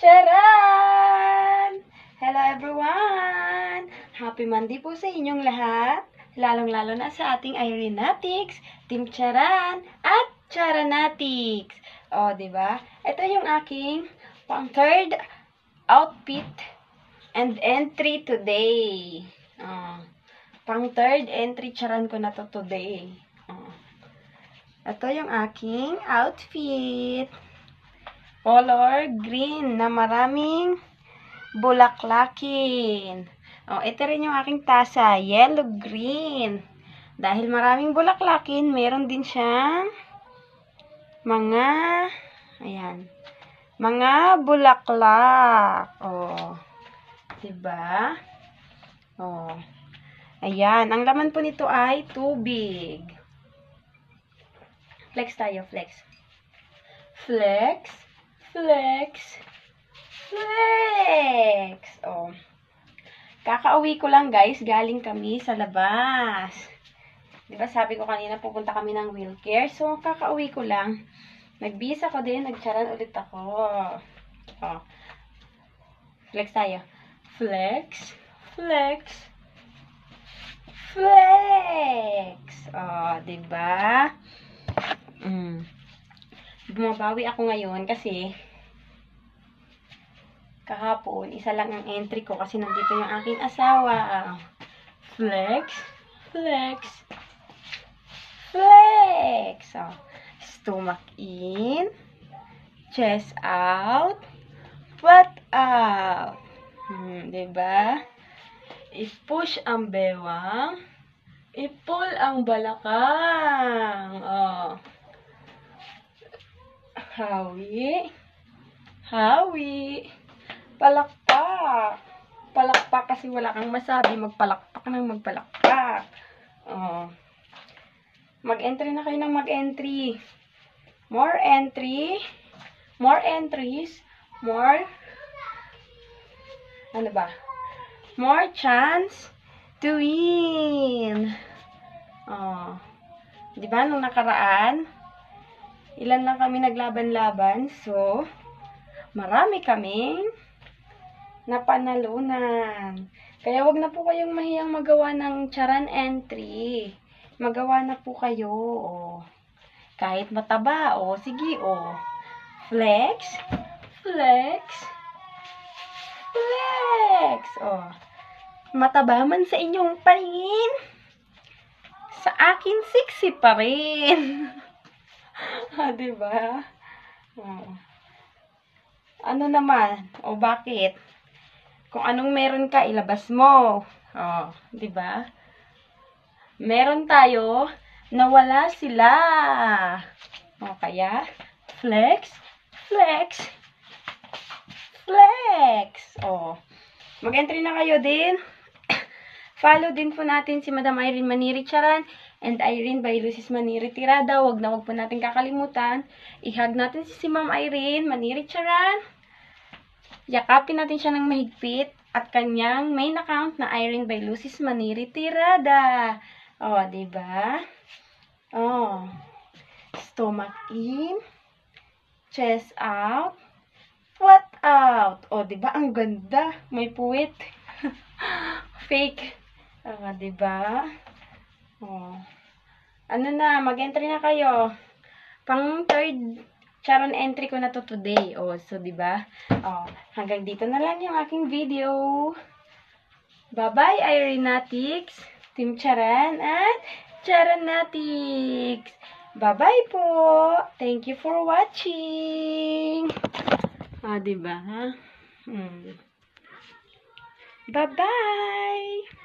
Charan! Hello everyone! Happy Monday po sa inyong lahat. Lalong-lalo na sa ating Irenatics, Team Charan, at Charanatics. O, diba? Ito yung aking pang third outfit and entry today. Pang third entry Charan ko na to today. Ito yung aking outfit. Color green na maraming bulaklakin. Ito rin yung aking tasa, yellow green. Dahil maraming bulaklakin, meron din siyang mga, ayan, mga bulaklak. Diba? Ayan, ang laman po nito ay tubig. Flex tayo, flex. Flex. Flex. Flex. Kakauwi ko lang guys. Galing kami sa labas. Diba sabi ko kanina pupunta kami ng wheelcare. So, kakauwi ko lang. Nagbihis ako din. Nagcharan ulit ako. Flex tayo. Flex. Flex. Flex. Diba? Bumabawi ako ngayon kasi kahapon, isa lang ang entry ko kasi nandito yung aking asawa. Flex, flex, flex. Stomach in, chest out, butt out. Diba? I-push ang bewang, i-pull ang balakang. Hawi. Hawi. Palakpak. Palakpak kasi wala kang masabi. Magpalakpak ng magpalakpak. Mag-entry na kayo ng mag-entry. More entry. More entries. More. Ano ba? More chance to win. Diba nung nakaraan? Ilan lang kami naglaban-laban. So, marami kaming napanalunan. Kaya wag na po kayong mahiyang magawa ng Charan entry. Magawa na po kayo. Kahit mataba. Sige. Flex. Flex. Flex. Mataba man sa inyong paningin. Sa akin, sexy pa rin. Diba? Ano naman? Bakit? Kung anong meron ka, ilabas mo. Diba? Meron tayo na wala sila. Kaya, flex, flex, flex. Mag-entry na kayo din. Follow din po natin si Madam Irene Maniri Charan and Irene by Lucis Maniri Tirada. Wag na wag po natin kakalimutan. I-hug natin si Ma'am Irene Maniri Charan. Yakapin natin siya ng mahigpit at kanyang main account na Irene by Lucis Maniri Tirada. Diba? Stomach in, chest out, butt out. Diba? Ang ganda. May puwit. Fake. Diba? Ano na, mag-entry na kayo. Pang third Charan entry ko na to today. So, diba? Hanggang dito na lang yung aking video. Bye-bye, Irenatics, Team Charan, at Charanatics. Bye-bye po. Thank you for watching. Diba? Bye-bye.